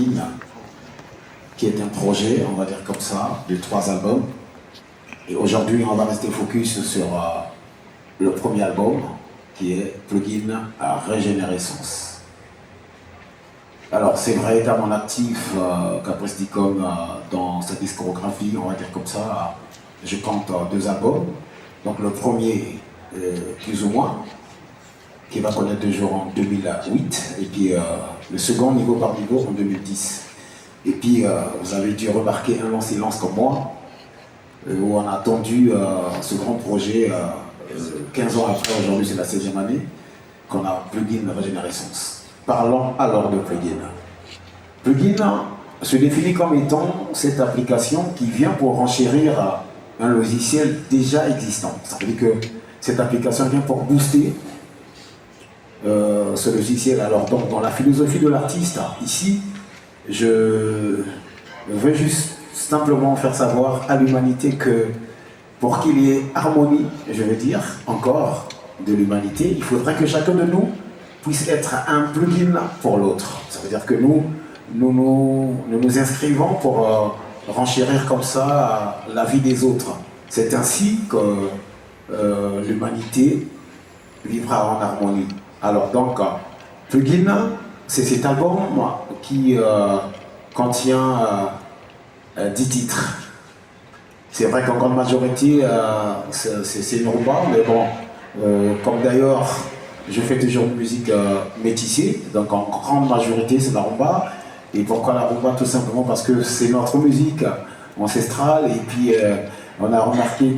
Plugin, qui est un projet, on va dire comme ça, de 3 albums. Et aujourd'hui, on va rester focus sur le premier album, qui est Plugin à Régénérescence. Alors, c'est vrai qu'à mon actif, Caprice Dicom, dans sa discographie, on va dire comme ça, je compte 2 albums. Donc le premier, plus ou moins, qui va connaître le jour en 2008, et puis le second, niveau par niveau, en 2010. Et puis, vous avez dû remarquer un long silence comme moi, où on a attendu ce grand projet 15 ans après, aujourd'hui c'est la 16e année, qu'on a Plugin Régénérescence. Parlons alors de Plugin. Plugin se définit comme étant cette application qui vient pour renchérir un logiciel déjà existant. Ça veut dire que cette application vient pour booster ce logiciel. Alors donc, dans la philosophie de l'artiste, ici, je veux juste simplement faire savoir à l'humanité que pour qu'il y ait harmonie, je veux dire, encore, de l'humanité, il faudrait que chacun de nous puisse être un plugin pour l'autre. Ça veut dire que nous nous inscrivons pour renchérir comme ça la vie des autres. C'est ainsi que l'humanité vivra en harmonie. Alors donc, Plugin, c'est cet album qui contient 10 titres. C'est vrai qu'en grande majorité, c'est une rumba, mais bon, comme d'ailleurs, je fais toujours une musique métissée, donc en grande majorité, c'est la rumba. Et pourquoi la rumba? Tout simplement parce que c'est notre musique ancestrale, et puis on a remarqué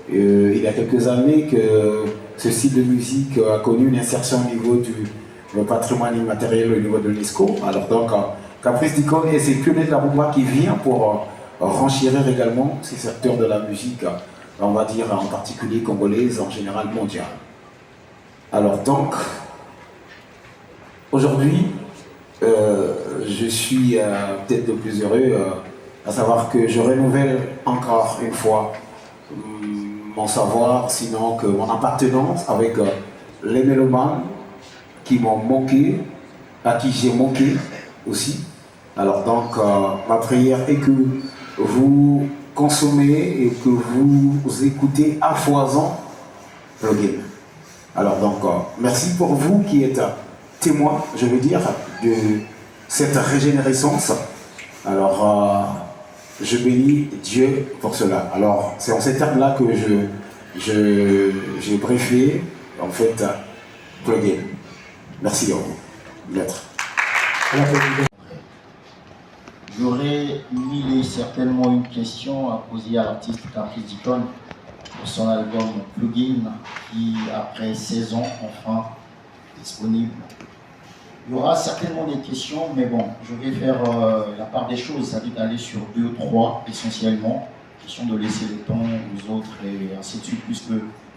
il y a quelques années que ce style de musique a connu une insertion au niveau du patrimoine immatériel au niveau de l'UNESCO. Alors donc, Caprice Dicom, c'est que de la rumba qui vient pour renchérir également ces secteurs de la musique, on va dire en particulier congolaise, en général mondiale. Alors donc, aujourd'hui, je suis peut-être le plus heureux à savoir que je renouvelle encore une fois mon savoir, sinon que mon appartenance avec les mélomanes qui m'ont manqué, à qui j'ai manqué aussi. Alors donc, ma prière est que vous consommez et que vous écoutez à foison Plugin. Alors donc, merci pour vous qui êtes témoins, je veux dire, de cette régénérescence. Alors, je bénis Dieu pour cela. Alors, c'est en ces termes-là que j'ai briefé, en fait, Plugin. Merci à vous, maître. J'aurais certainement une question à poser à l'artiste Caprice Dicom pour son album Plugin, qui, après 16 ans, enfin disponible. Il y aura certainement des questions, mais bon, je vais faire la part des choses, c'est-à-dire d'aller sur 2 ou 3 essentiellement. Question de laisser le temps aux autres et ainsi de suite, puisque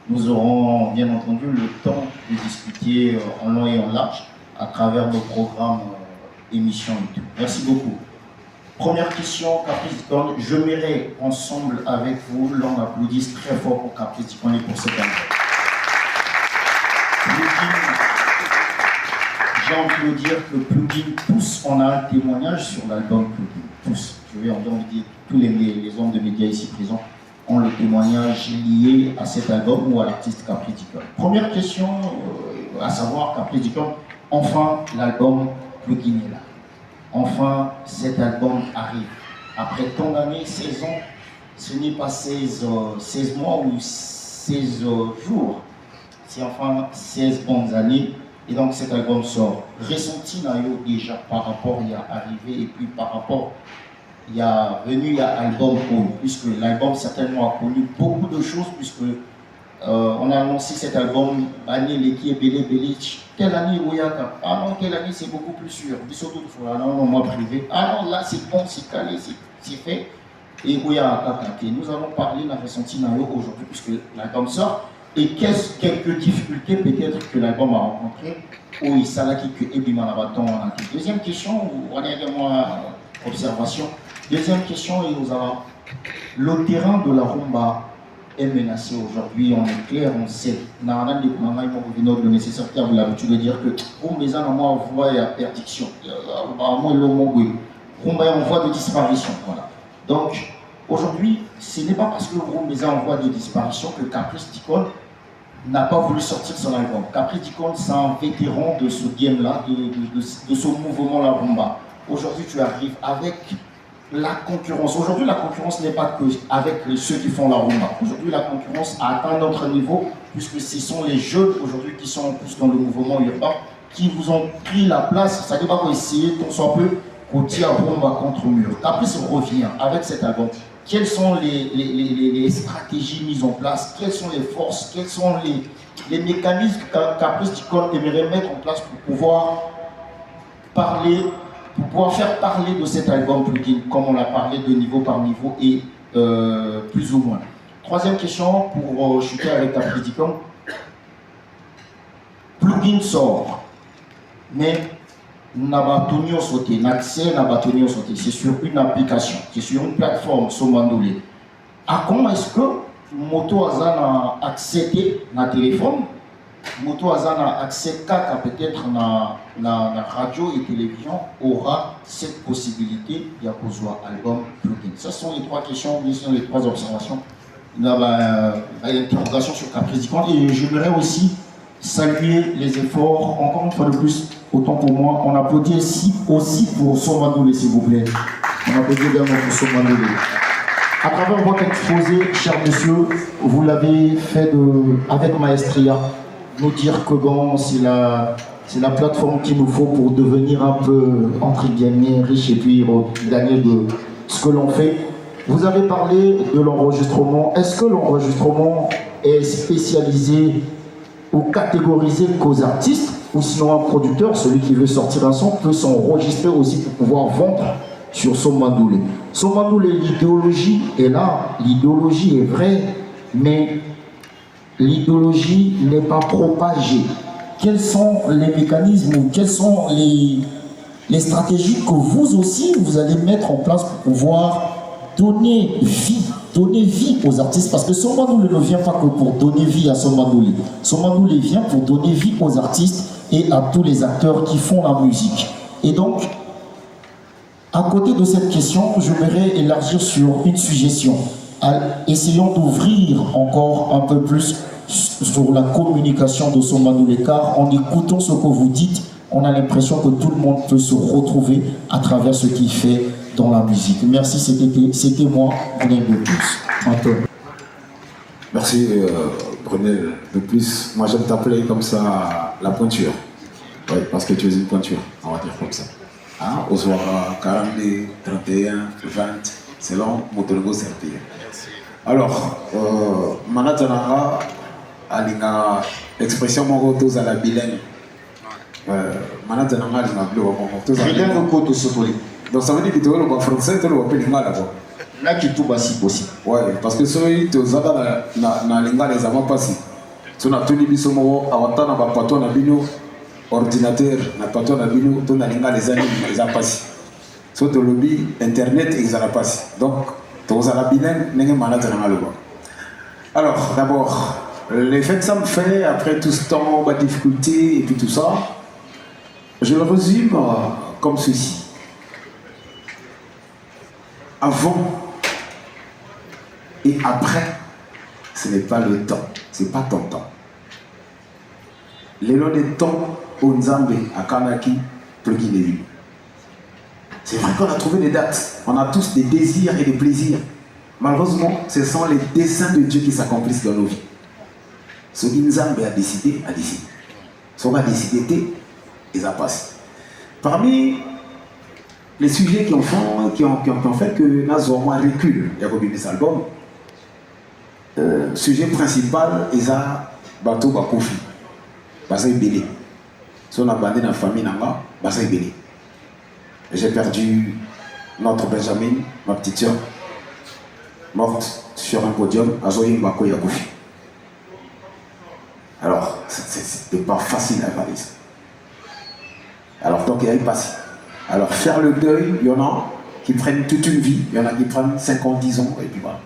nous aurons bien entendu le temps de discuter en long et en large à travers nos programmes, émissions et tout. Merci beaucoup. Première question, Caprice Dicom. Je m'irai ensemble avec vous. L'on applaudisse très fort pour Caprice Dicom et pour cette année. J'ai envie de dire que Plugin, tous, on a un témoignage sur l'album Plugin. Tous. Je vais envie de dire, tous les hommes de médias ici présents ont le témoignage lié à cet album ou à l'artiste Caprice Dicom. Première question, à savoir, Caprice Dicom, enfin l'album Plugin est là. Enfin, cet album arrive. Après tant d'années, 16 ans, ce n'est pas 16 mois ou 16 jours. C'est enfin 16 bonnes années. Et donc cet album sort. Ressenti Nayo déjà par rapport il y a arrivé et puis par rapport il y a album connu, puisque l'album certainement a connu beaucoup de choses, puisque on a annoncé cet album année l'équipe est belé belé. Quelle année Oyaka? Ah non, quelle année c'est beaucoup plus sûr. Ah non, non, moi privé. Ah non, là c'est bon, c'est calé, c'est fait. Et Oyaka, nous allons parler de la ressenti Nayo aujourd'hui, puisque l'album sort. Et quelques difficultés peut-être que l'album a rencontrées. Oui, ça là qui que Ebimanabaton. Deuxième question, on a également observation. Deuxième question, et nous avons le terrain de la rumba est menacée aujourd'hui, on est clair, on sait. Narana de Kumanga, il m'a le nécessaire qui a l'habitude de dire que pour mes ans, moi, on voit interdiction. Apparemment, il est en voie de disparition. Voilà. Donc, aujourd'hui, ce n'est pas parce que Roumbeza est en voie de disparition que Caprice Dicon n'a pas voulu sortir son album. Caprice Dicon, c'est un vétéran de ce game-là, de ce mouvement-là rumba. Aujourd'hui, tu arrives avec la concurrence. Aujourd'hui, la concurrence n'est pas que avec ceux qui font la rumba. Aujourd'hui, la concurrence a atteint notre niveau, puisque ce sont les jeunes aujourd'hui qui sont plus dans le mouvement urbain, qui vous ont pris la place. Ça va essayer qu'on soit un peu côté à rumba contre mur. Caprice revient avec cet album. Quelles sont les stratégies mises en place? Quelles sont les forces? Quels sont les mécanismes que Caprice Dicon aimerait mettre en place pour pouvoir parler, pour pouvoir faire parler de cet album Plugin, comme on l'a parlé de niveau par niveau et plus ou moins. Troisième question pour chuter avec Caprice Dicon. Plugin sort, mais Nabatonio sauté, l'accès Nabatonio sauté, c'est sur une application, c'est sur une plateforme Somandolé. À comment est-ce que Moto Azana a accepté na téléphone, Moto Azana a accepté peut-être na radio et télévision aura cette possibilité de avoir un album plugin. Ce sont les trois questions, ce sont les trois observations. Il y a une interrogation sur Caprice Dicon et j'aimerais aussi saluer les efforts, encore une fois de plus, autant pour moi. On applaudit aussi pour Somandolé, s'il vous plaît. On applaudit également pour Somandolé. À travers votre exposé, cher monsieur, vous l'avez fait avec maestria, nous dire que bon, c'est la plateforme qu'il nous faut pour devenir un peu, entre guillemets, riche et puis gagner de ce que l'on fait. Vous avez parlé de l'enregistrement. Est-ce que l'enregistrement est spécialisé ou catégorisé qu'aux artistes, ou sinon un producteur, celui qui veut sortir un son, peut s'enregistrer aussi pour pouvoir vendre sur Somandolé. Somandolé, l'idéologie est là, l'idéologie est vraie, mais l'idéologie n'est pas propagée. Quels sont les mécanismes ou quelles sont les stratégies que vous aussi, vous allez mettre en place pour pouvoir donner vie aux artistes, parce que Somandolé ne vient pas que pour donner vie à Somandolé. Somandolé vient pour donner vie aux artistes et à tous les acteurs qui font la musique. Et donc, à côté de cette question, je voudrais élargir sur une suggestion. Essayons d'ouvrir encore un peu plus sur la communication de Somandolé, car en écoutant ce que vous dites, on a l'impression que tout le monde peut se retrouver à travers ce qu'il fait dans la musique. Merci, c'était moi, Brunel de plus. Antoine. Merci, Brunel de plus. Moi, j'aime t'appeler comme ça la pointure. Oui, parce que tu es une pointure, on va dire comme ça. Hein? Au soir 42, 31, 20, selon Motonego Serpille. Alors, Manatanara, Alina, expression mon retour à la bilingue. Manatanara, Alina, bleu, mon retour à la bilingue. Donc ça veut dire que tu es français, tu es le pays là-bas. Là, qui tout passe possible. Oui, parce que ceux qui sont dans les lingas les avant passés. Si on a tout les bisomo, avant na bapato na bino ordinateur, na pato na bino, tout na linga les années les a passés. So to lobby internet ils en a passé. Donc tu as la bilingue, n'est-ce pas. Alors d'abord, l'effet que ça me fait après tout ce temps, ma difficulté et puis tout ça, je le résume comme ceci. Avant et après, ce n'est pas le temps, ce n'est pas ton temps. Les lots de temps au Nzambe, à Kanaki, Plugin. C'est vrai qu'on a trouvé des dates, on a tous des désirs et des plaisirs. Malheureusement, ce sont les desseins de Dieu qui s'accomplissent dans nos vies. Ce que Nzambe a décidé, a décidé. Ce qu'on a décidé, il a passé. Parmi les sujets qui ont fait que Nazoma recule, il y a eu cet album. Sujet principal, c'est Bato Bakofi. Basa Ibele. Si on a bandé dans la famille, Basa Ibele. J'ai perdu notre Benjamin, ma petite soeur, morte sur un podium, à Zoyin Bako Yakofi. Alors, c'était pas facile à parler ça. Alors, donc, il y a eu passé. Alors, faire le deuil, il y en a qui prennent toute une vie, il y en a qui prennent 5 ans, 10 ans, et puis voilà.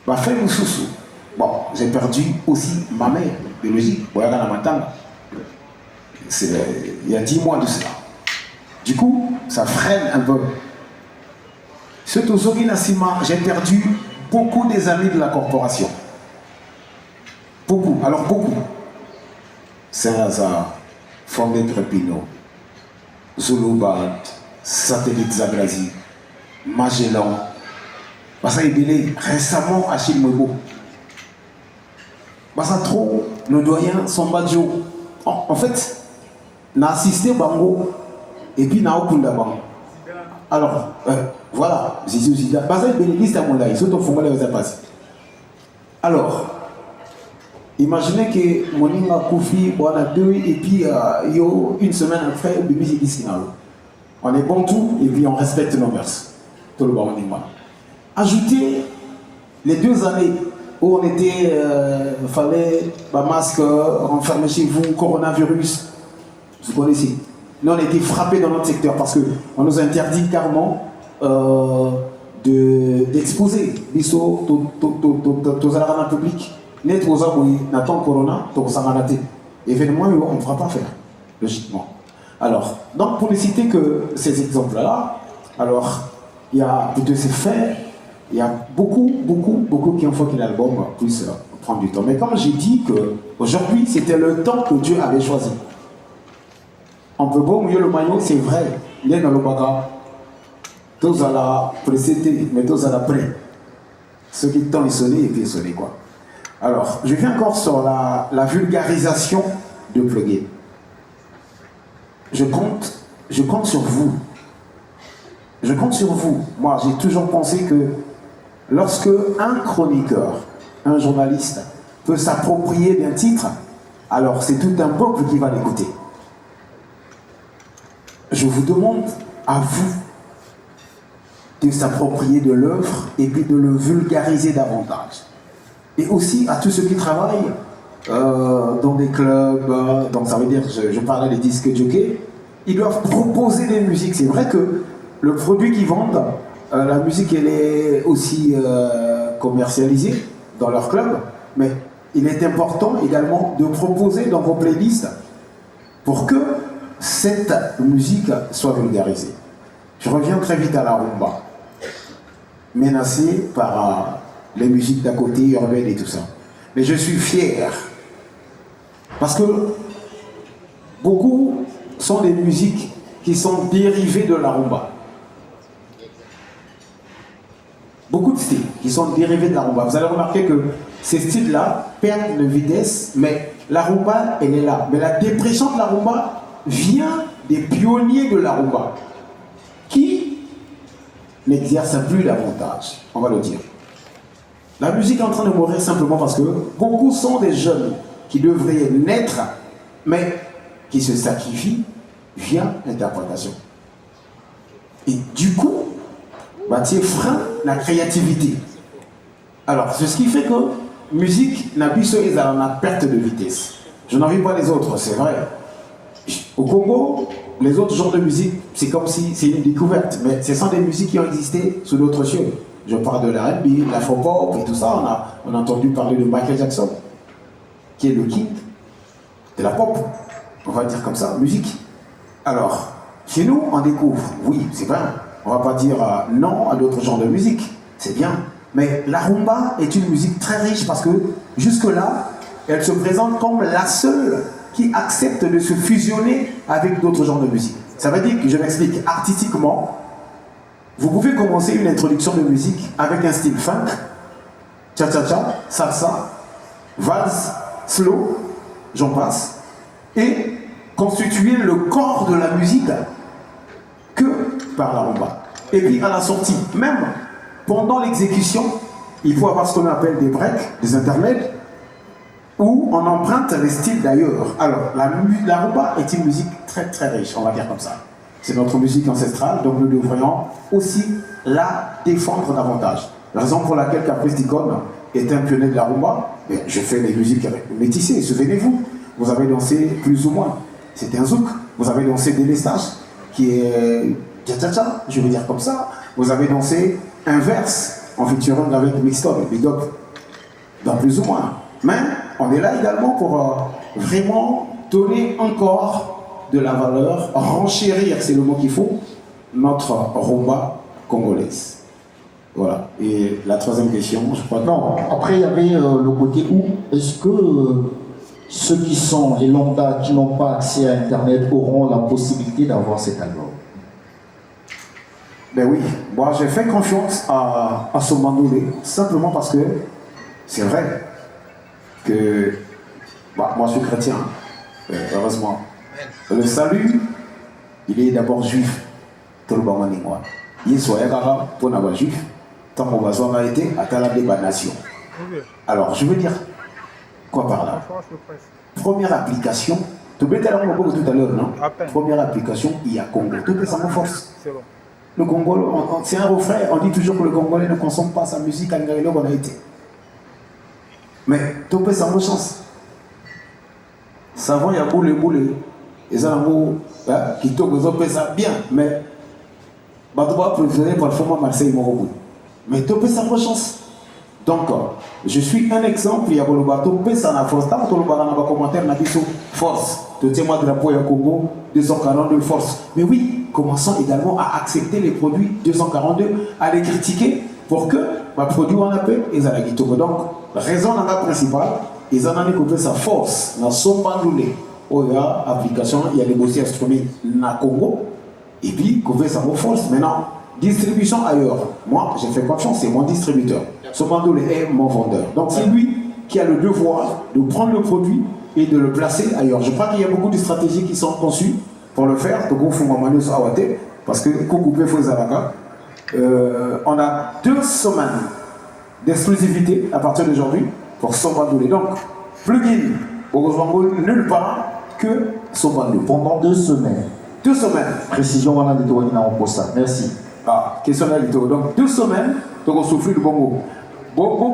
Ma frère Moussoussou. Bon, j'ai perdu aussi ma mère biologique, Boyaga Matanga. C'est il y a 10 mois de cela. Du coup, ça freine un peu. Ce Tozogi Nassima, j'ai perdu beaucoup des amis de la corporation. Beaucoup, alors beaucoup. Saint-Lazare, Fondé Trepino, Zulu Band, Satellite Zagrazi, Magellan, Bassa Ebele, récemment Achille Mwebo. Bassa Trop, le doyen Sombadjo. En fait, n'a assisté Bango et puis n'a Okunda Bango. Alors, voilà, Zizou Zida. Bassa Ebele, liste à mon là, ils sont au fond de la passe. Alors, imaginez que Moninga Koufi, on a deux, et puis yo, une semaine après, Bibi Zidiskinalo. On est bon tout, et puis on respecte nos mœurs. Tout le monde dit moi. Ajoutez les 2 années où on était, fallait masque, enfermé chez vous, coronavirus. Vous connaissez. Nous, on a été frappés dans notre secteur parce qu'on nous interdit carrément d'exposer. Bisso, tous à public. Net aux hommes, n'attend corona, donc ça m'a raté. Événement, on ne pourra pas faire, logiquement. Alors, donc pour ne citer que ces exemples-là, alors, il y a de ces faits, il y a beaucoup qui ont fait que l'album puisse prendre du temps. Mais comme j'ai dit qu'aujourd'hui, c'était le temps que Dieu avait choisi. On peut beau mouiller le maillot, c'est vrai, il est dans le bagarre. Tous à la précédé, mais tous à la près. Ceux qui temps ils sonnaient et puis ils sonnaient quoi. Alors, je viens encore sur la vulgarisation de plugin. Je compte sur vous. Je compte sur vous. Moi, j'ai toujours pensé que lorsque un chroniqueur, un journaliste, peut s'approprier d'un titre, alors c'est tout un peuple qui va l'écouter. Je vous demande à vous de s'approprier de l'œuvre et puis de le vulgariser davantage. Et aussi à tous ceux qui travaillent dans des clubs, donc ça veut dire, je parlais des disques jockeys, ils doivent proposer des musiques. C'est vrai que le produit qu'ils vendent, la musique elle est aussi commercialisée dans leur club, mais il est important également de proposer dans vos playlists pour que cette musique soit vulgarisée. Je reviens très vite à la rumba, menacée par les musiques d'à côté, urbaines et tout ça. Mais je suis fier. Parce que beaucoup sont des musiques qui sont dérivées de la rumba. Beaucoup de styles qui sont dérivés de la rumba. Vous allez remarquer que ces styles-là perdent de vitesse, mais la rumba, elle est là. Mais la dépression de la rumba vient des pionniers de la rumba qui n'exercent plus davantage. On va le dire. La musique est en train de mourir simplement parce que beaucoup sont des jeunes qui devraient naître, mais qui se sacrifient via l'interprétation. Et du coup, tu freins la créativité. Alors, c'est ce qui fait que musique n'a plus la perte de vitesse. Je n'en vis pas les autres, c'est vrai. Au Congo, les autres genres de musique, c'est comme si c'est une découverte, mais ce sont des musiques qui ont existé sous d'autres cieux. Je parle de la R&B, de l'afro-pop et tout ça. On a entendu parler de Michael Jackson, qui est le king de la pop, on va dire comme ça, musique. Alors, chez nous, on découvre, oui, c'est vrai, on va pas dire non à d'autres genres de musique, c'est bien. Mais la rumba est une musique très riche parce que jusque-là, elle se présente comme la seule qui accepte de se fusionner avec d'autres genres de musique. Ça veut dire que, je m'explique, artistiquement, vous pouvez commencer une introduction de musique avec un style funk, cha-cha-cha, salsa, valse, slow, j'en passe, et constituer le corps de la musique que par la rumba. Et puis à la sortie, même pendant l'exécution, il faut avoir ce qu'on appelle des breaks, des intermèdes, où on emprunte les styles d'ailleurs. Alors, la rumba est une musique très très riche, on va dire comme ça. C'est notre musique ancestrale, donc nous devrions aussi la défendre davantage. La raison pour laquelle Caprice Dicon est un pionnier de la rumba, je fais les musiques métissées, souvenez-vous, vous avez dansé plus ou moins, c'était un zouk, vous avez dansé des lestages, qui est cha-cha-cha, je veux dire comme ça, vous avez dansé un verse, en featuring avec Mixtop, Big Up, dans plus ou moins. Mais on est là également pour vraiment donner encore de la valeur, renchérir, c'est le mot qu'il faut, notre rumba congolaise. Voilà. Et la troisième question, je crois que... Non, après il y avait le côté où est-ce que ceux qui sont les lambda qui n'ont pas accès à Internet auront la possibilité d'avoir cet album? Ben oui, moi j'ai fait confiance à Somandoulé, simplement parce que c'est vrai que moi je suis chrétien, heureusement. Le salut, il est d'abord juif. Tout le monde est moi. Il soit pour n'avoir juif, tant qu'on va soit été à la nation. Alors je veux dire quoi par là? Première application, tu peux t'aller tout à l'heure, non? Première application, il y a Congo. Tout est sans force. Le Congo, c'est un refrain, on dit toujours que le Congolais ne consomme pas sa musique à Ngaïlo qu'on a été. Mais tout peut sans chance. Savon, il y a boule. Et ça, qui te ça bien, mais tu vas préférer parfois Marseille Morobo. Mais tout peut sans chance. Donc, je suis un exemple, il y a le bateau, peut sans la force. Tant que le bateau n'a commentaire, n'a dit force. Tu tiens moi drapeau et Congo, 242 force. Mais oui, commençons également à accepter les produits 242, à les critiquer pour que ma produit en appel et ça la guitare. Donc, raison principale, ils en ont découvert sa force. Dans son bandoulé, il y a application, il y a des dossiers instruits dans le Congo, et puis couvrir sa force. Maintenant, distribution ailleurs. Moi, j'ai fait confiance, c'est mon distributeur. Son bandoulé est mon vendeur. Donc, c'est lui qui a le devoir de prendre le produit et de le placer ailleurs. Je crois qu'il y a beaucoup de stratégies qui sont conçues pour le faire. Parce que on a 2 semaines d'exclusivité à partir d'aujourd'hui pour Sobandoulé. Donc, plugin au nulle part que Sobandoulé. Pendant 2 semaines. 2 semaines. Précision, on a des toits en ça. Merci. Question de donc 2 semaines, donc on souffle le bon mot. Bon,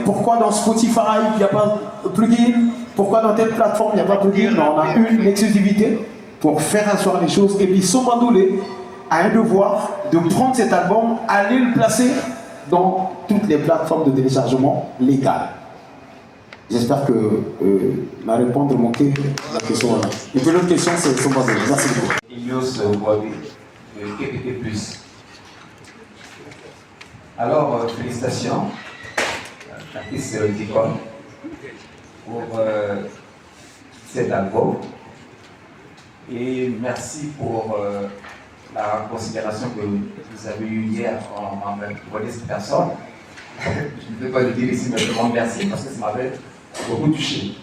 pourquoi dans Spotify il n'y a pas de plugin? Pourquoi dans telle plateforme il n'y a pas de plugin? Non, on a une exclusivité pour faire asseoir les choses. Et puis Sobandoulé a un devoir de prendre cet album, aller le placer dans toutes les plateformes de téléchargement légales. J'espère que ma réponse manquait la question. Et puis l'autre question, c'est Sobandoulé. Merci beaucoup. Ilios Wabi de KPT+. Alors, félicitations, artiste d'icône, pour cet album. Et merci pour la considération que vous avez eue hier en modeste personne. Je ne peux pas le dire ici, mais je demande merci parce que ça m'avait beaucoup touché.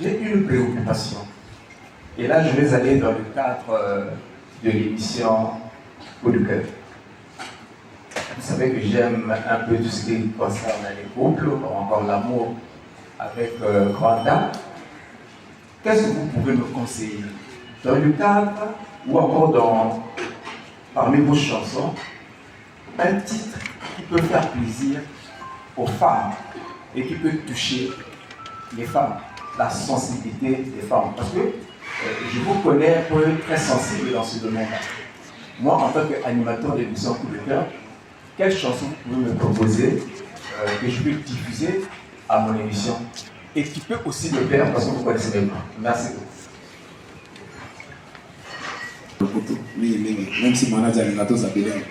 J'ai une préoccupation. Et là, je vais aller dans le cadre de l'émission Coup de cœur. Vous savez que j'aime un peu tout ce qui concerne les couples, ou encore l'amour avec Granda. Qu'est-ce que vous pouvez me conseiller dans le cadre ou encore parmi vos chansons, un titre qui peut faire plaisir aux femmes et qui peut toucher les femmes, la sensibilité des femmes. Parce que je vous connais pour être très sensible dans ce domaine-là. Moi, en tant qu'animateur de l'émission Coup de cœur, quelle chanson vous pouvez me proposer que je peux diffuser à mon émission et qui peut aussi me plaire parce que vous connaissez mes mots. Merci beaucoup. Même si mon animateur s'appelle.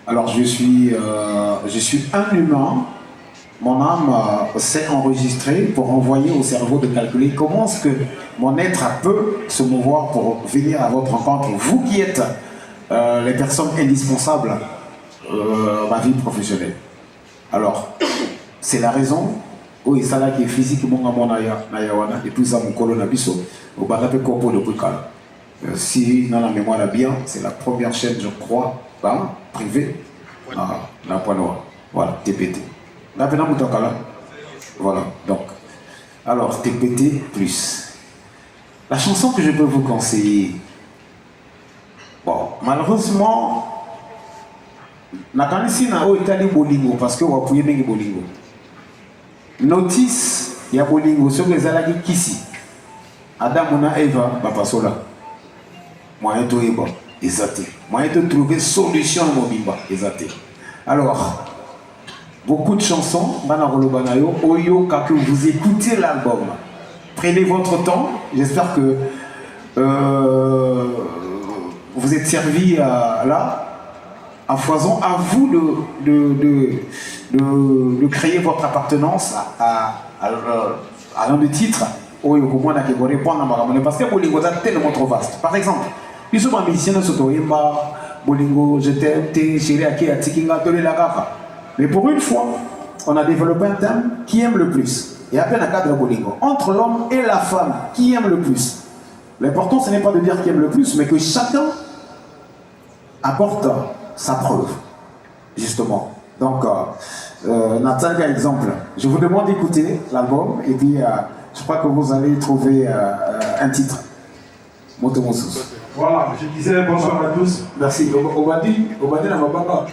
Alors je suis un humain. Mon âme s'est enregistrée pour envoyer au cerveau de calculer comment est-ce que mon être peut se mouvoir pour venir à votre rencontre. Vous qui êtes les personnes indispensables à ma vie professionnelle. Alors, c'est la raison où il s'agit qui est physiquement à mon ayawana et puis ça mon colonabiso au barape corpo de Bukala. Si dans la mémoire est bien, c'est la première chaîne, je crois, privée à la Pointe-Noire. Voilà, TPT. Voilà, donc. Alors, TPT+. La chanson que je peux vous conseiller, bon, malheureusement, nakanisi na o itali bolingo parce que wapuye mengi bolingo. Notice ya bolingo sur les alagi kisi. Adam na Eva bapasola. Moyen to eba. Exacté. Moyen de trouver solution au mobimba. Exacté. Alors, beaucoup de chansons, Oyo, quand vous écoutez l'album, prenez votre temps. J'espère que vous êtes servi là, à foison. À vous de créer votre appartenance à l'un des titres. Oyo, pour moi, parce que Bolingo est tellement trop vaste. Par exemple, ils sont musiciens de Sotoyimba, Bolingo, je t'aime, t'es chéri, Ake, Atikinga, Tole la Kaka. Mais pour une fois, on a développé un thème qui aime le plus. Et à peine un cadre Bolingo. Entre l'homme et la femme, qui aime le plus. L'important, ce n'est pas de dire qui aime le plus, mais que chacun apporte sa preuve, justement. Donc, Nathalie, exemple, je vous demande d'écouter l'album, et puis je crois que vous allez trouver un titre. Motomosous. Voilà, je disais bonsoir à tous. Merci. Obadi na mababa.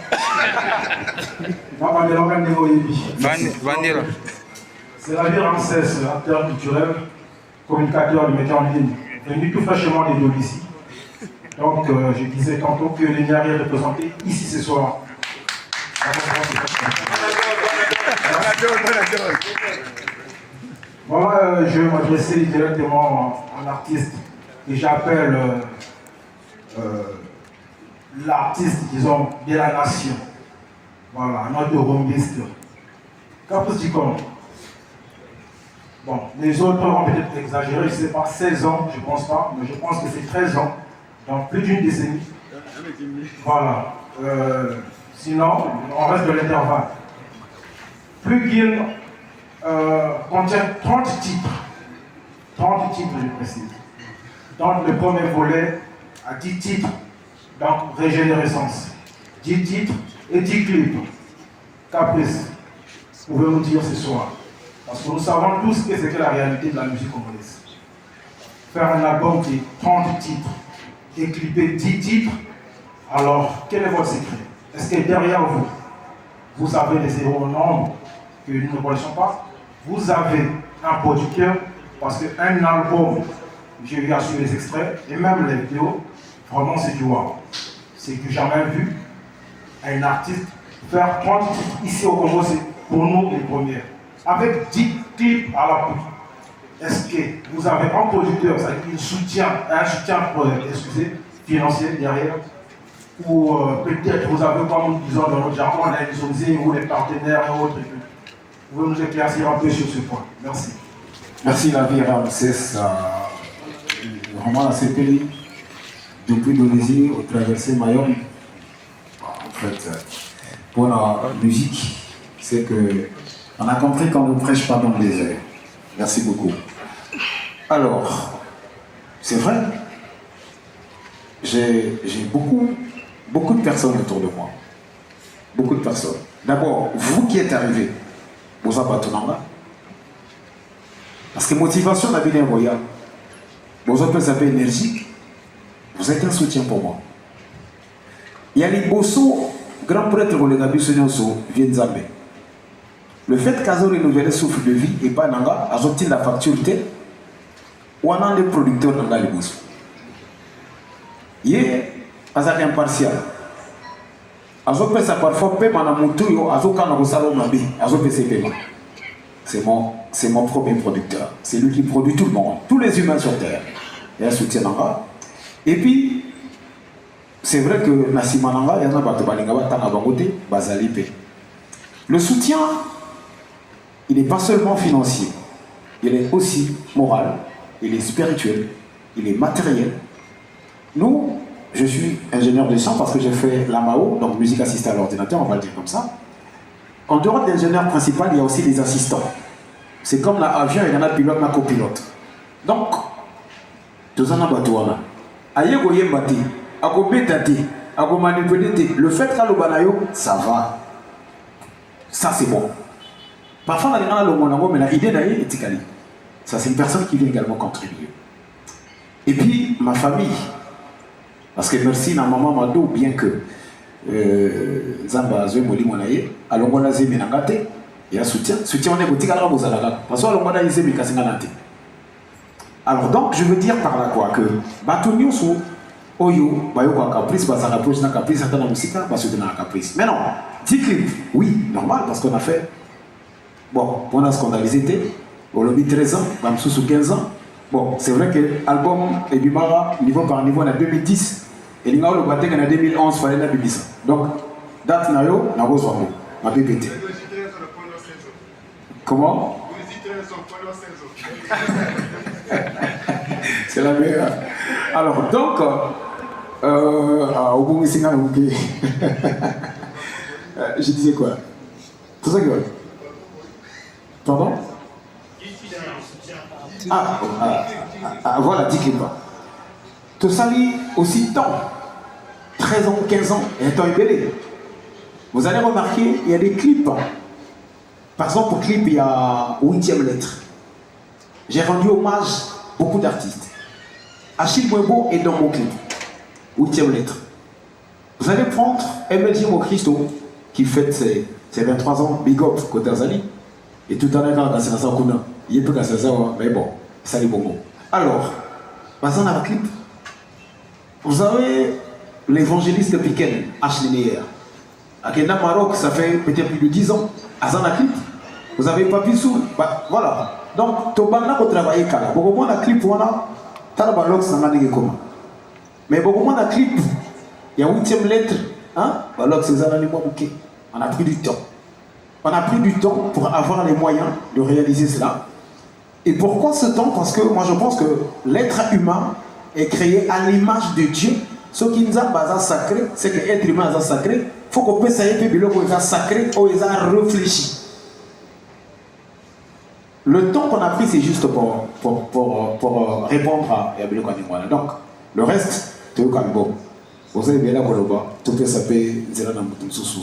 C'est la vie Ramsès, acteur culturel, communicateur du métier en ligne, venu tout fraîchement des dos d'ici. Donc, je disais tantôt que les Niari est représenté ici ce soir. Voilà, je vais m'adresser directement à un artiste que j'appelle l'artiste, disons, de la nation. Voilà, notre rombiste. Capus Dicon. Bon, les autres ont peut-être exagéré, je ne sais pas, 16 ans, je ne pense pas, mais je pense que c'est 13 ans, donc plus d'une décennie. Voilà. Sinon, on reste de l'intervalle. Plugin contient 30 titres. 30 titres, je précise. Donc le premier volet a 10 titres, donc régénérescence. 10 titres et 10 clips. Caprice, pouvez-nous dire ce soir? Parce que nous savons tous ce que c'est que la réalité de la musique congolaise. Faire un album qui est 30 titres et clipper 10 titres, alors quel est votre secret? Est-ce que derrière vous, vous avez des zéros en nombre que nous ne connaissons pas? Vous avez un producteur, parce qu'un album, j'ai eu à suivre les extraits, et même les vidéos, vraiment c'est du wow. C'est du jamais vu. Un artiste faire 30 titres ici au Congo, c'est pour nous les premiers. Avec 10 clips à la poutre. Est-ce que vous avez un producteur, c'est-à-dire un soutien financier derrière? Ou peut-être vous avez, comme nous disons dans notre jargon, les ONG ou les partenaires et autres. Vous pouvez nous éclaircir un peu sur ce point. Merci. Merci la vie Ramsès. Vraiment la CPI, depuis Indonésie, au traversé Mayom. En fait, pour la musique, c'est que on a compris qu'on ne prêche pas dans le désert. Merci beaucoup. Alors, c'est vrai, j'ai beaucoup de personnes autour de moi. Beaucoup de personnes. D'abord, vous qui êtes arrivés, vous avez Batunanga. Parce que motivation n'a bien un moyen. Vous avez un peu énergique. Vous êtes un soutien pour moi. Il y a les bossons, grand prêtre pour les Gabi viennent Zambé. Le fait qu'Azo renouvelle souffle de vie et pas Nanga, Azo tient la facture, ou on a les producteurs dans les bossons. Hier, Azo est impartial. Azo peut ça parfois paiement à mon tour, Azo quand on a salon mabe, Azo peut ses paiements. C'est mon premier producteur. C'est lui qui produit tout le monde, tous les humains sur Terre. Il y a un soutien Nanga. Et puis, c'est vrai que Nassima Nanga, il y en a battu Balingawa, Tangabangote, Bazalipe. Le soutien, il n'est pas seulement financier, il est aussi moral, il est spirituel, il est matériel. Nous, je suis ingénieur de son parce que j'ai fait la MAO, donc musique assistée à l'ordinateur, on va le dire comme ça. En dehors de l'ingénieur principal, il y a aussi des assistants. C'est comme l'avion, il y en a pilote, il y en a copilote. Donc, tout ça, le fait que ça va. Ça, c'est bon. Parfois, ça, c'est une personne qui vient également contribuer. Et puis, ma famille. Parce que merci, ma maman m'a dit bien que Zamba Zoé Moli Monaye, alors on a zémi nangate, il y a soutien. Soutien, on est boutique à la Bozalaga. Parce que on a zémi kasinganate. Alors, donc, je veux dire par là quoi que Batonio sou Oyo, Bayo kwa Caprice, ça rapproche dans Caprice, ça dans la musique, parce que dans la Caprice. Mais non, 10 clips, oui, normal, parce qu'on a fait. Bon, on a scandalisé, au lobby 13 ans, même sous 15 ans. Bon, c'est vrai que l'album Ebimara, niveau par niveau, on a 2010, et l'ingao le batek en 2011, fallait la bibisa. Donc, date nayo, na rose wamo, ma BPT. Comment? C'est la meilleure. Alors, donc, au bout de je disais quoi? Tout ça que pardon? Voilà, 10 clips. Tout ça, aussi temps, 13 ans, 15 ans, et un temps ébélé. Vous allez remarquer, il y a des clips. Par exemple, pour clip, il y a 8e lettre. J'ai rendu hommage à beaucoup d'artistes. Achille Mwebo est dans mon clip. 8e lettre. Vous allez prendre MLG Mokristo, qui fête ses 23 ans, Big Up, côté Azali. Et tout à l'heure, c'est ça, il peut casser ça, mais bon, ça les bonbons. Alors, passons à la clip. Vous avez l'évangéliste Piken, H. Linéaire. À Kenya, Maroc, ça fait peut-être plus de 10 ans. Azan la clip. Vous avez pas pu sous. Voilà. Donc, Tobana pour travailler kala. Beaucoup moins la clip, on a. Talabalox, ça n'a pas comment. Mais beaucoup moins la clip. Il y a 8e lettre. Hein? Balox, c'est ça, on a pris du temps. On a pris du temps pour avoir les moyens de réaliser cela. Et pourquoi ce temps? Parce que moi je pense que l'être humain est créé à l'image de Dieu. Ce qui nous a basé sacré, c'est que l'être humain est sacré. Il faut qu'on puisse savoir que l'être sacré ou il a réfléchi. Le temps qu'on a pris, c'est juste pour répondre à Yabilo Kanimwana. Donc, le reste, c'est bon. Vous avez bien là pour le bas, tout peut s'appeler Zélan Sous.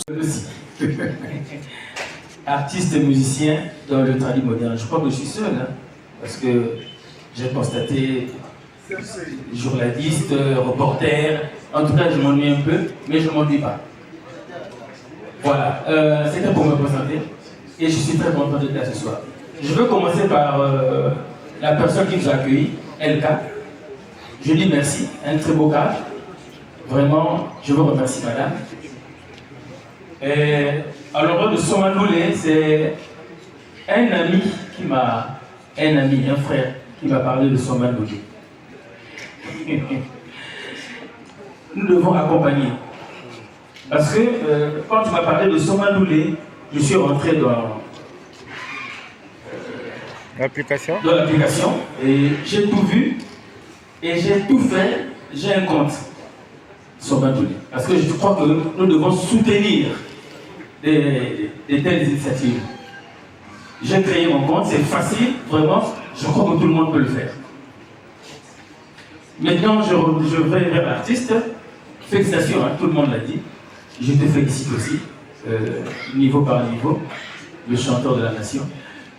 Artiste et musicien dans le tradi moderne. Je crois que je suis seul, hein, parce que j'ai constaté journaliste, reporter. En tout cas, je m'ennuie un peu, mais je ne m'ennuie pas. Voilà, c'était pour me présenter et je suis très content d'être là ce soir. Je veux commencer par la personne qui nous a accueillis, LK. Je dis merci, un très beau cadre. Vraiment, je vous remercie, madame. Et à l'endroit de Somandoulé, c'est un ami, un frère, qui m'a parlé de Somandoulé. Nous devons accompagner. Parce que quand tu m'as parlé de Somandoulé, je suis rentré dans l'application et j'ai tout vu et j'ai tout fait. J'ai un compte Somandoulé. Parce que je crois que nous devons soutenir des telles initiatives. J'ai créé mon compte, c'est facile, vraiment, je crois que tout le monde peut le faire. Maintenant, je vais vers l'artiste. Félicitations, hein, tout le monde l'a dit. Je te félicite aussi, niveau par niveau, le chanteur de la nation.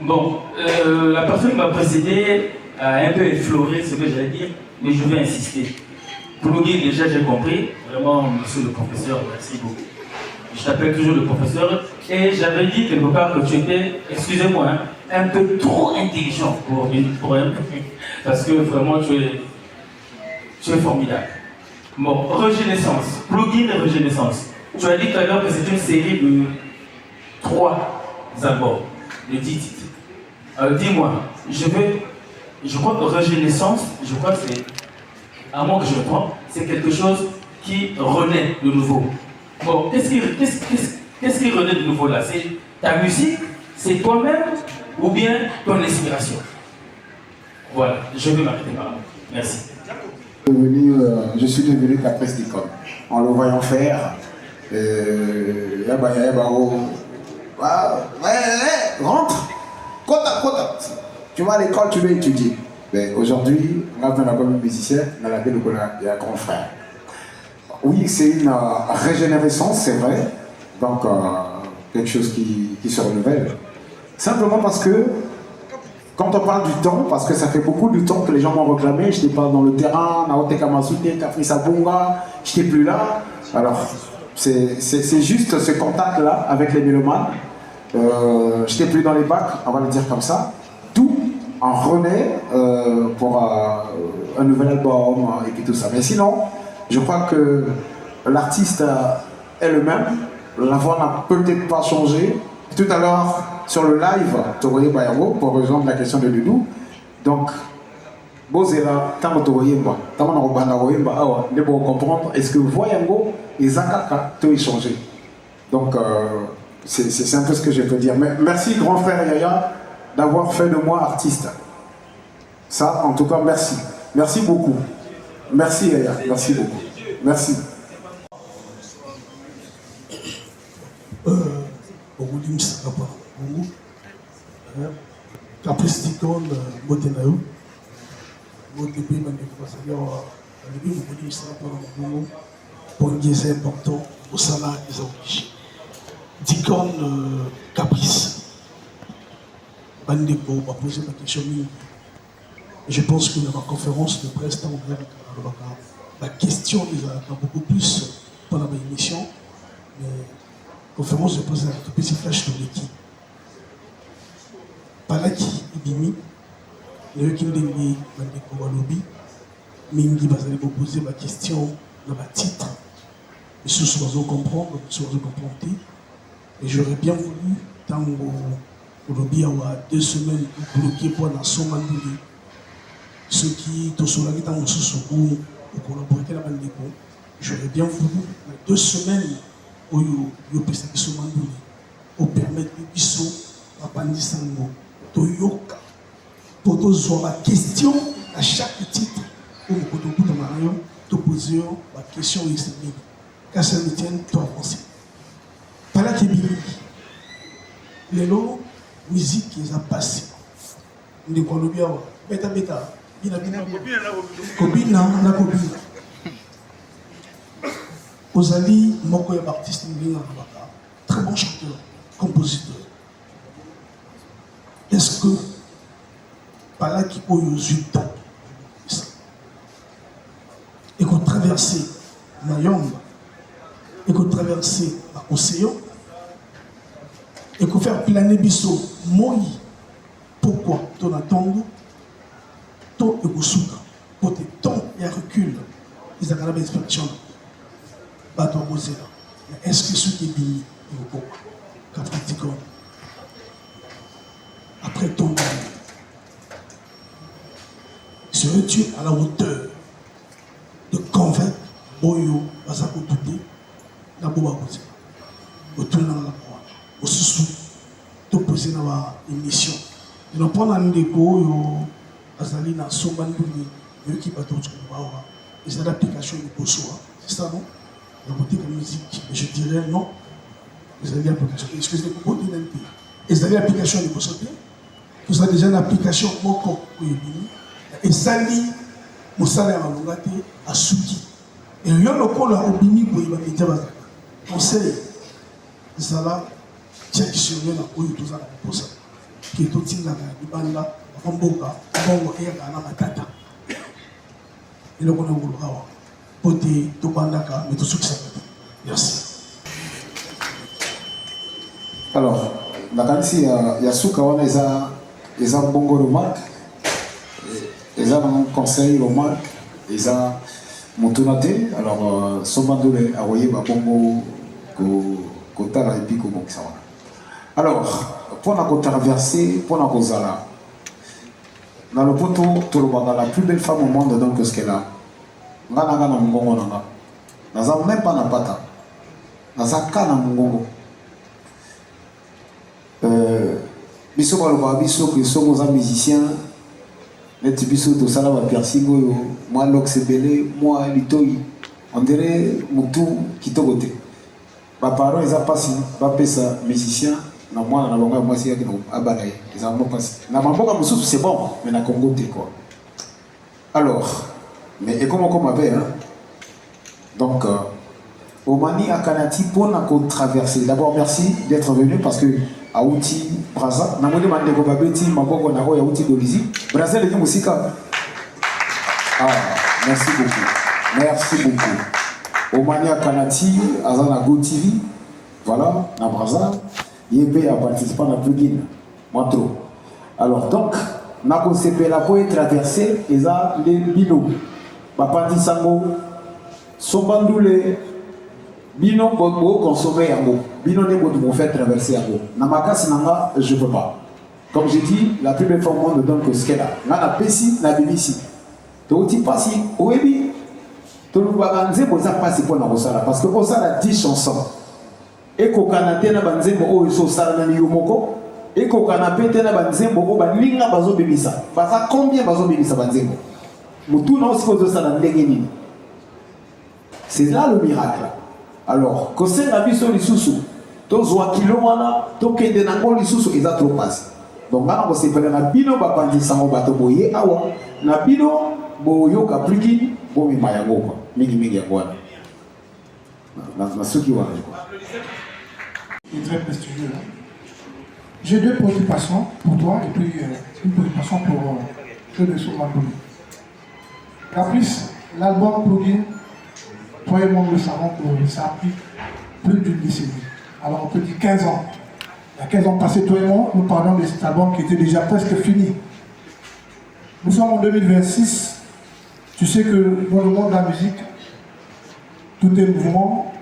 Bon, la personne qui m'a précédé a un peu effleuré ce que j'allais dire, mais je vais insister. Pour nous dire, déjà, j'ai compris. Vraiment, monsieur le professeur, merci beaucoup. Je t'appelle toujours le professeur. Et j'avais dit quelque part que tu étais, excusez-moi, hein, un peu trop intelligent pour un. Parce que vraiment, tu es formidable. Bon, Regenaissance, plugin de Regenaissance. Tu as dit tout à l'heure que c'est une série de 3 albums, de 10 titres. Dis-moi, je crois que Regenaissance, je crois que c'est, à moins que je me trompe, c'est quelque chose qui renaît de nouveau. Bon, qu'est-ce qui renaît de nouveau là? C'est ta musique, c'est toi-même ou bien ton inspiration? Voilà, je vais m'arrêter par là. Merci. Je suis devenu Caprice d'Icône. En le voyant faire, rentre, kota. Tu vas à l'école, tu veux étudier. Mais aujourd'hui, on a besoin d'un musicien, on a il y a un grand frère. Oui, c'est une régénérescence, c'est vrai. Donc, quelque chose qui se renouvelle. Simplement parce que, quand on parle du temps, parce que ça fait beaucoup de temps que les gens m'ont réclamé, je n'étais pas dans le terrain, Naote Kamasute, Kafri Sabunga, je n'étais plus là. Alors, c'est juste ce contact-là avec les mélomanes. Je n'étais plus dans les bacs, on va le dire comme ça. Tout en renaît pour un nouvel album et puis tout ça. Mais sinon, Je crois que l'artiste est le même. La voix n'a peut-être pas changé. Tout à l'heure, sur le live, Toroye Bayango, pour rejoindre la question de Doudou. Donc, Bozela, Tamo Toroye Mba, Tamo Narobana Royemba, awa, ne pour comprendre, est-ce que Voyango et Zakaka tout changé? Donc, c'est un peu ce que je peux dire. Mais merci, grand frère Yaya, d'avoir fait de moi artiste. Ça, en tout cas, merci. Merci beaucoup. Merci Yaya, merci beaucoup. Merci. Caprice d'icône, Motenayo. C'est important au salaire des obligés. D'icône, Caprice. Bandeko va poser la question. Je pense que dans la conférence de presse, la question est beaucoup plus pendant l'émission. Mais conférence de presse, un petit flash de l'équipe. Palaki Ibimi, le Kindemi Bandeko Walobi, Mingi va poser la question dans le titre. Et ceux qui vont comprendre, ceux qui vont comprendre. Et j'aurais bien voulu, tant que Walobi a 2 semaines bloqué pour la Somalie, ceux qui sont là, dans le sous-sous, pour collaborer avec la Bandeko, j'aurais bien voulu, 2 semaines, où il y a des Somalie, pour permettre que les gens à Pandisango. Toyoka pour la question à chaque titre où nous te posons la question ici. Car ça me tient toi avancer. Par là qui est les lots musique qui a passé. Nous avons bien bêta bêta. Kobina na kobina. Ozali moko ya artiste ngina baka. Très bon chanteur, compositeur. Est-ce que par là qui peut y temps et qu'on traverse Mayomba et qu'on traverse l'océan et qu'on fait planer Bisso Moi pourquoi ton attendre ton et qu'on souka pour tes temps et recul ils ont la même expression bateau rosé mais est-ce que ce qui est bien est au Capricorne après ton âme, serais-tu à la hauteur de convaincre Boyo Bazako Touté, la Boba Bouzé, au tournant la croix, au sous-sous, de poser dans l'émission. Nous prenons un déco, Azali na Sombanduni, qui va tout voir. Ils ont l'application de Bosoa, c'est ça non? La beauté de la musique, mais je dirais non. Ils ont l'application, excusez-moi, pour vous dire. Ils ont l'application de Bosoa. Vous avez déjà une application Moko et Sali Moussala Malongate à Souki. Et il y a le col à Obini pour y avoir conseil. Zala, check sur le Napo, tout ça, pour ça. Qui est tout là, Banda, Ramboka, Bongo et Gana Matata. Et le Kono Boulgawa, Poté, Tobandaka, mais tout ce que ça fait. Merci. Alors, la canne, il y a Souka, on est à. Ils ont un bon remarque, ils ont un conseil remarque, ils ont mon tournaté, alors Somandoule a envoyé ma bongo Kotara et puis Koboxawa. Alors, pour la traverser, pour la Kozala, dans le poteau, la plus belle femme au monde, donc, ce qu'elle a, Nana Mungongo Nana, n'a même pas na pata, n'a kana Mungongo. Biso baloba biso que somos un musicien net biso to sala ba piercingo yo moi loxebele moi litoi on dirait mutu kitogote ba parents ils a passé ba pesa musicien na moi na bango moi c'est qui na abalaye ils ont pas passé na mamboka mususu c'est bon mais na Congo t'es quoi alors mais et comment avait hein donc Omani Akanati pour na traverser d'abord merci d'être venu parce que Aouti Braza, namoni mandeko babeti maboko na ya Aouti Dolizi. Braza le musika. Ah, merci beaucoup. Merci beaucoup. Omania Kanati, Azana Go TV, voilà, na Braza, Yebe a participé à la plugin. Mantro. Alors donc, Nako CP la poe traversé, et ça les bino. Bapandi Sango, Sobandoule, bino bobo consommer yango, bino ne bobo faire traverser yango. Namakas nanga, je peux pas. Comme j'ai dit, la plus belle forme ne donne que ce qu'elle a. Nana pesi, na bibisi. Toti pasi, oebi. Tolu baganze boza pasi pour na osala parce que osala 10 chansons. Et ko kanate na banzembo o iso sala na yomoko. Et ko kanapete na banzembo o balinga bazo bebisa. Baza combien bazo bebisa banzembo? Mutu na aussi ko sala ndenge nini. C'est là le miracle. Alors, que c'est la biso lisusu, to zwa kilo wana, to kende na ngoli lisusu eza trop passe. Donc là on se pele na bino ba pandisa ngo bato boye awa, na bino boyo ka pliki, bo mi mayango kwa. Mingi ya kwa. Na suki wana kwa. Il est très prestigieux. J'ai deux préoccupations pour toi et puis une préoccupation pour ceux de Sobandoule. Caprice, l'album Plugin, toi et moi nous le savons que ça a pris plus d'une décennie. Alors on peut dire 15 ans. Il y a 15 ans passés, toi et moi, nous parlons de cet album qui était déjà presque fini. Nous sommes en 2026. Tu sais que dans le monde de la musique, tout est mouvement,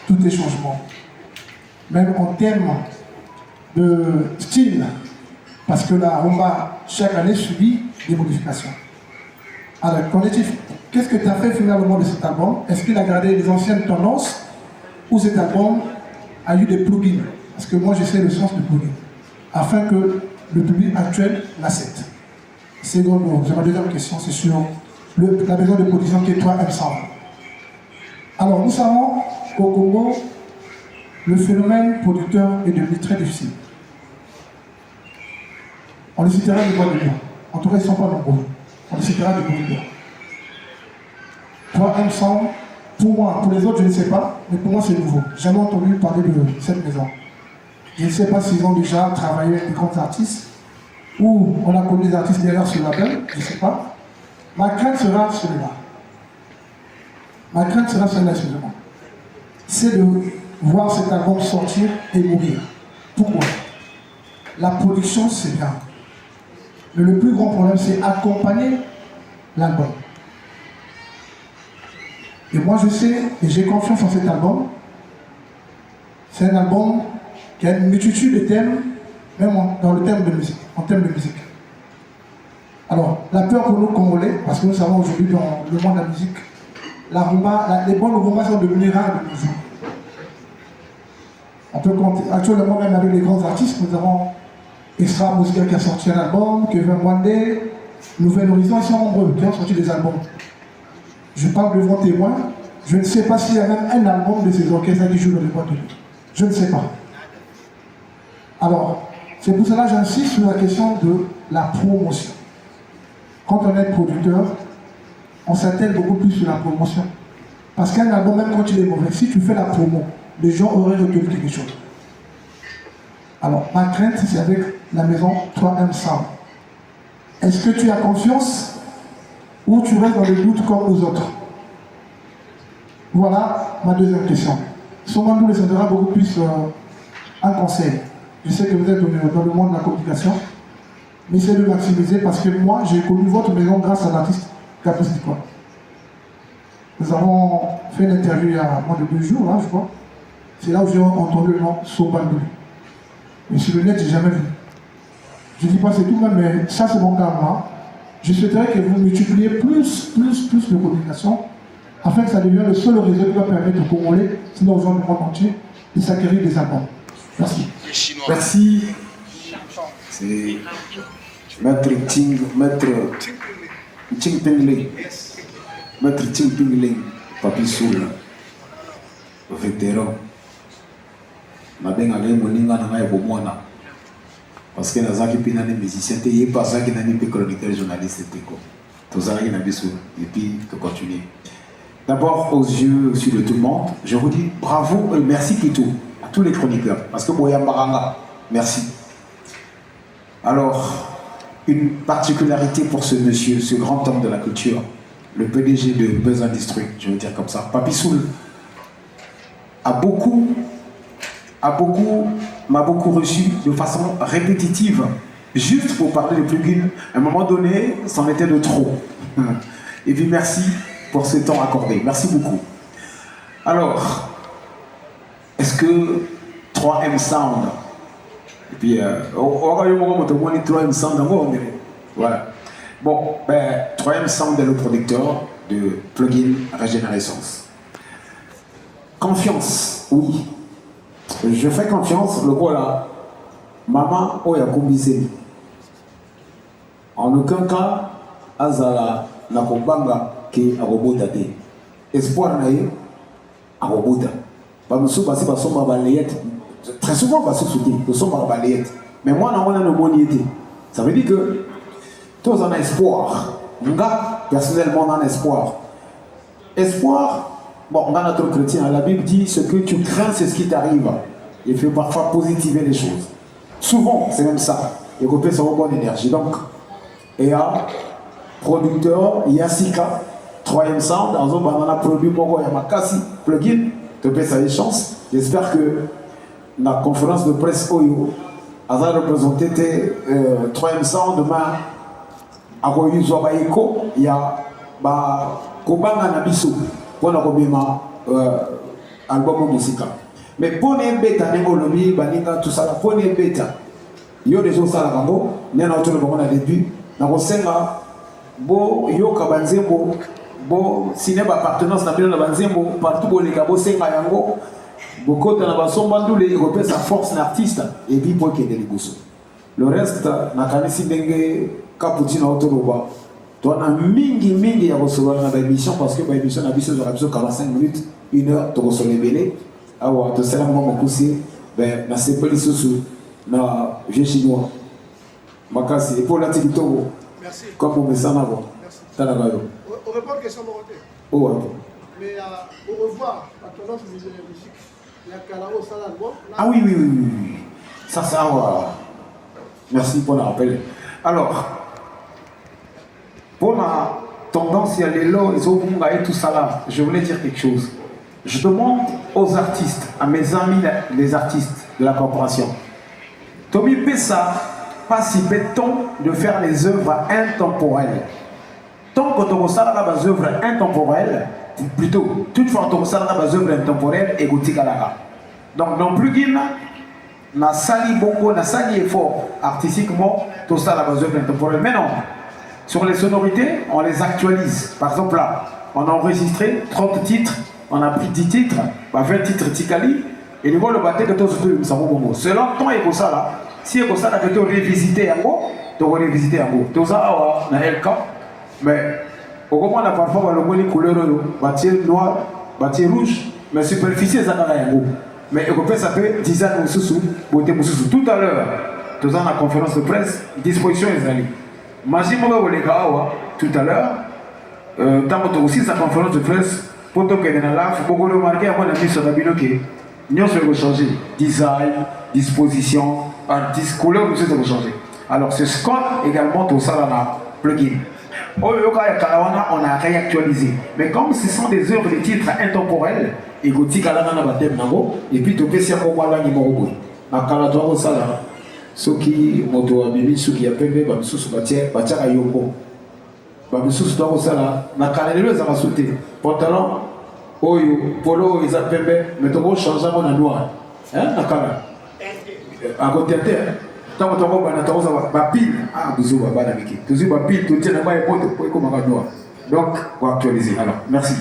tout est changement. Même en termes de style, parce que la rumba, chaque année, subit des modifications. Alors, qu'est-ce que tu as fait finalement de cet album? Est-ce qu'il a gardé les anciennes tendances ou cet album a eu des plugins? Parce que moi, je sais le sens du plugin, afin que le public actuel l'accepte. Seconde, ma deuxième question, c'est sur la maison de production qui est toi, Ensemble. Alors, nous savons qu'au Congo, le phénomène producteur est devenu très difficile. On les citera des voix de bien. En tout cas, ils ne sont pas nombreux. On les citera des producteurs. Toi, Ensemble, pour moi, pour les autres, je ne sais pas, mais pour moi, c'est nouveau. J'ai jamais entendu parler de cette maison. Je ne sais pas s'ils ont déjà travaillé avec des grands artistes ou on a connu des artistes derrière ce label, je ne sais pas. Ma crainte sera celui-là. Ma crainte sera celle-là, excusez-moi. C'est de voir cet album sortir et mourir. Pourquoi? La production, c'est bien. Mais le plus grand problème, c'est accompagner l'album. Et moi, je sais, et j'ai confiance en cet album. C'est un album qui a une multitude de thèmes, même dans le thème de musique, en termes de musique. Alors, la peur pour nous Congolais, parce que nous savons aujourd'hui dans le monde de la musique, la rumba, les bonnes rumbas sont devenues rares de nos jours. On peut compter, actuellement même avec les grands artistes, nous avons Extra Musica qui a sorti un album, Kevin Wande, Nouvel Horizon, ils sont nombreux qui ont sorti des albums. Je parle devant témoins, je ne sais pas s'il y a même un album de ces orchestres qui jouent dans les boîtes de nuit. Je ne sais pas. Alors, c'est pour cela que j'insiste sur la question de la promotion. Quand on est producteur, on s'attelle beaucoup plus sur la promotion. Parce qu'un album, même quand il est mauvais, si tu fais la promo, les gens auraient retenu quelque chose. Alors, ma crainte, c'est avec la maison Toi Ensemble. Est-ce que tu as confiance ou tu restes dans le doute comme nous autres? Voilà ma deuxième question. Sobandoule nous donnera beaucoup plus un conseil. Je sais que vous êtes dans le monde de la communication, mais essayez de maximiser parce que moi, j'ai connu votre maison grâce à l'artiste Caprice Dicom. Nous avons fait une interview il y a moins de 2 jours, là, je crois. C'est là où j'ai entendu le nom Sobandoule. Mais sur le net, je n'ai jamais vu. Je ne dis pas c'est tout même, mais ça c'est mon cas. Moi. Je souhaiterais que vous multipliez plus de communication afin que ça devienne le seul réseau qui va permettre aux Congolais, sinon aux gens du monde entier, de s'acquérir des albums. Merci. Merci. C'est Maître Ting Pingling. Maître Ting Pingling, Papi Soul, vétéran. Mabenga lemo ninga na ngai bomona. Parce que nazaki pina ne musicien te yé pas ça qui n'a ni pe chroniqueur journaliste te ko. Tozaki na biso et puis to continuer. D'abord aux yeux de tout le monde, je vous dis bravo et merci plutôt à tous les chroniqueurs parce que Boya Maranga, merci. Alors, une particularité pour ce monsieur, ce grand homme de la culture, le PDG de Buzz Industries, je veux dire comme ça, Papi Soul, m'a beaucoup reçu de façon répétitive, juste pour parler de plugins. À un moment donné, c'en était de trop. Et puis merci pour ce temps accordé. Merci beaucoup. Alors, est-ce que 3M Sound, et puis, on va 3M Sound d'abord, voilà. Bon, ben, 3M Sound est le producteur de plugin Régénérescence. Confiance, oui. Je fais confiance, le voilà. Maman, oh, il y a combisé. En aucun cas, Azala, na kobanga, qui a robota. Espoir naïe, a robota. Pas nous sommes passés par son balayette. Très souvent, parce que nous sommes par balayette. Mais moi, on a une bonne idée. Ça veut dire que tous en espoir. Moi, personnellement, on a un espoir. Espoir, bon, on a notre chrétien. La Bible dit ce que tu crains, c'est ce qui t'arrive. Il faut parfois positiver les choses. Souvent, c'est même ça. Et qu'on peut se avoir bonne énergie. Donc, et à producteur, Yassika, 3M Sound, on a produit beaucoup, il y a Makasi, plugin, tu peux ça des chances. J'espère que la conférence de presse Oyo a représenté 3M Sound demain à Royu Zobaïko, il y a Kobanga Nabiso pour la Robima album musical. Mais pour les bêta, les baninga, tout ça, pour les bêta, il y a des choses à la Rambo, il y a autour de début, dans le Senga, bo yo kabanzembo, bo cinéma appartenance na bien na banzembo, partout où les gabo Senga yango, beaucoup de la basson bandou les repère sa force l'artiste et puis pour qu'il y ait des gosses. Le reste, na kanisi dengue cappuccino autoroba. Toi, on a mingi à recevoir dans l'émission parce que l'émission a besoin de 45 minutes, 1 heure, tu reçois les bélés. Alors, tu sais, moi, je ben, na c'est pas les sous na vieux chinois. Makasi, et pour la Togo. Merci. Comme on met ça en avant. Merci. On répond à une question, Moroté. Oh, ouais. Mais au revoir, à ton autre musique, il y a Kalao Salalbo. Ah oui. Ça, merci pour le rappel. Alors, pour la tendance, il y a les lots, les autres et tout ça là. Je voulais dire quelque chose. Je demande aux artistes, à mes amis, les artistes de la corporation, Tommy Pessa, pas si béton de faire les œuvres intemporelles. Tant que tu as des œuvres intemporelles, plutôt, toutefois, tu as des œuvres intemporelles et gothiques à la. Donc, dans plugin, na sali bongo, na sali effort artistiquement, tout ça a des œuvres intemporelles. Mais non, sur les sonorités, on les actualise. Par exemple, là, on a enregistré 30 titres, on a pris 10 titres, 20 titres Tikali, et nous voyons le bâtiment que tout ça bongo. Selon ton et ça là, si tu as révisité un mot, tu vas révisiter un mot. Tout ça, on a LK, mais au moment où on a parfois le mot couleur bâtiment noir, bâtiment rouge, mais superficie, ça n'a rien. Mais on peut s'appeler design Moussou, beauté Moussou. Tout à l'heure, tu as la conférence de presse, disposition les alliés. Majimo les gars, tout à l'heure, tant que tu as aussi sa conférence de presse, pour que tu aies là, il faut remarquer à mon avis sur la binoque. Nous allons changer. Design, disposition, artiste, couleur, nous allons changer. Alors, c'est ce qu'on également tout ça dans la plugin. On a réactualisé. Mais comme ce sont des œuvres de titres intemporels, et gothiques à la et puis tu peux faire un mois là, il m'a à Calador, ça là. Ceux qui moto bibi, ceux qui appellent, bah, sous batia à Yoko. Bah, sous ça là, na Calador, ça va sauter. Pantalon, oyo, polo, ils appellent, mais tu vas changer mon noir. Hein, na Calador. À côté de terre. Tant que tu vas pile, bisous, tu dis pile, tu tiens là-bas et pour comme un noir. Donc, pour actualiser. Alors, merci.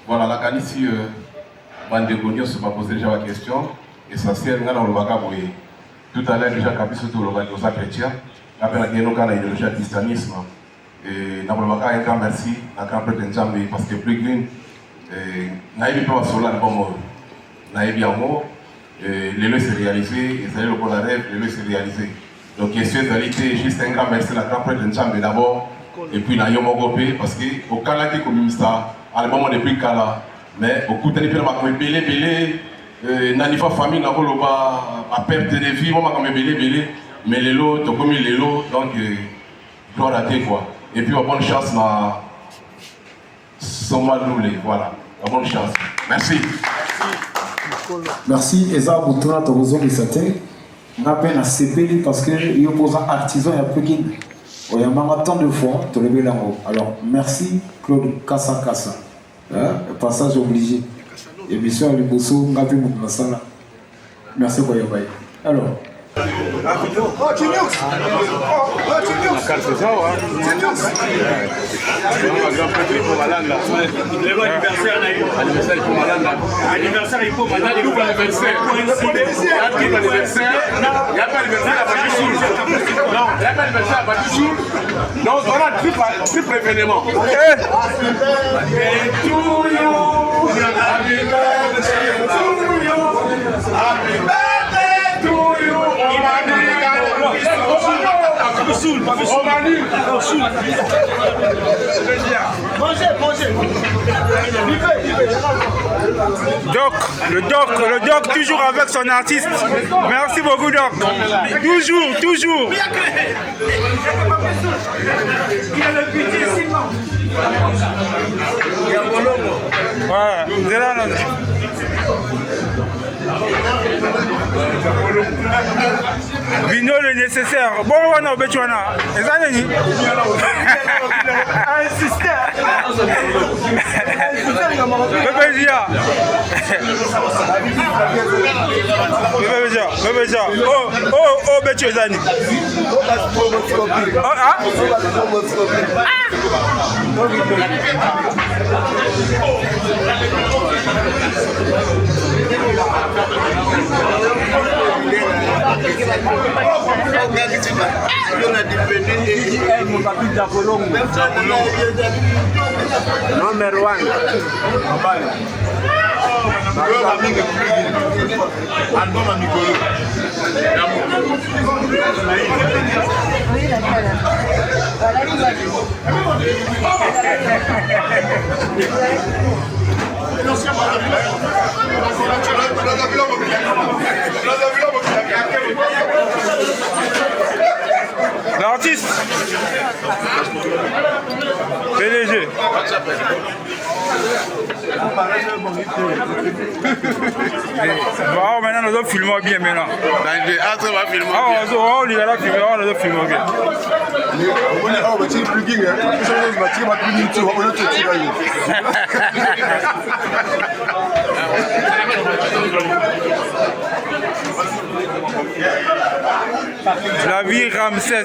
Voilà, la Canici, Bandegonios se m'a posé déjà la question. Essentiel, tout à l'heure, déjà, quand on a chrétien, après, il y a une idéologie de l'islamisme. Et nous avons un grand merci, un grand prétention, parce que plus green, nous n'avons pas sur l'album, nous avons mot. Les lois s'est réalisé, ils allaient le bon rêve, les lois s'est réalisé. Donc, question de juste un grand merci, la grande prétention d'abord, et puis la Yomogopé, parce que au Kala qui est comme ça, à le moment depuis Kala, mais au coup de l'épée, on m'a belé, Nanifa famille, n'a pas perte de vie, on m'a belé, mais les lots, tu comme les lots, donc, doit rater quoi. Et puis, bonne chance, na Soma Loulé, voilà, bonne chance. Merci. Merci, Eza Boutona, tu as besoin de ça. On a peine à CP parce qu'il y a un artisan et un plugin. Il y a tant de fois, tu le lango. Alors, merci Claude Kassa Kassa. Passage obligé. Émission à l'Ibosso, Ngapi Moukmasala. Merci pour Yabaye. Alors. Le doc toujours avec son artiste. Merci beaucoup Doc. Toujours. Ouais, Vino le nécessaire. Bon, on a Betchwana. Et ça, n'est Number one. L'artiste PDG. Bon, maintenant nous devons filmer bien maintenant. On lui a filmé, on doit filmer bien. La vie Ramsès.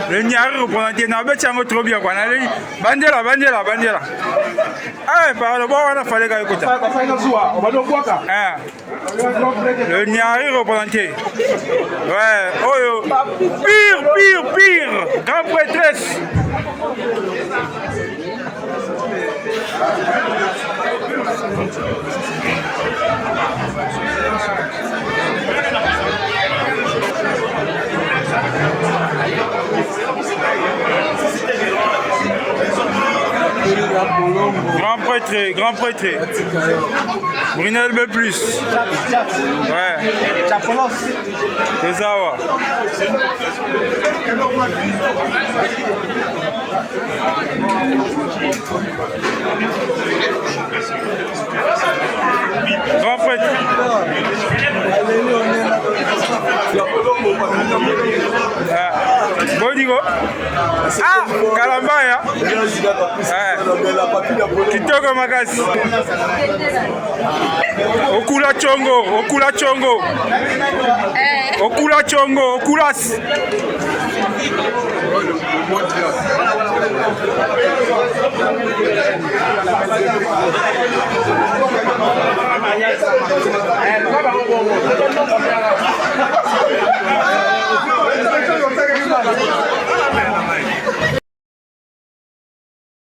Le Niari représenté n'a pas tiens trop bien quoi. Bandela. Ah, par le bon on a fallu qu'il écoute. Le Niari représenté. Ouais, oh pire, grand prêtresse. Grand prêtre. Brunel B+. Ouais. C'est ça, ouais. Grand prêtre. Bodigo. Ah, Kalambaya. Kitoko makasi. Okula chongo. Okulas.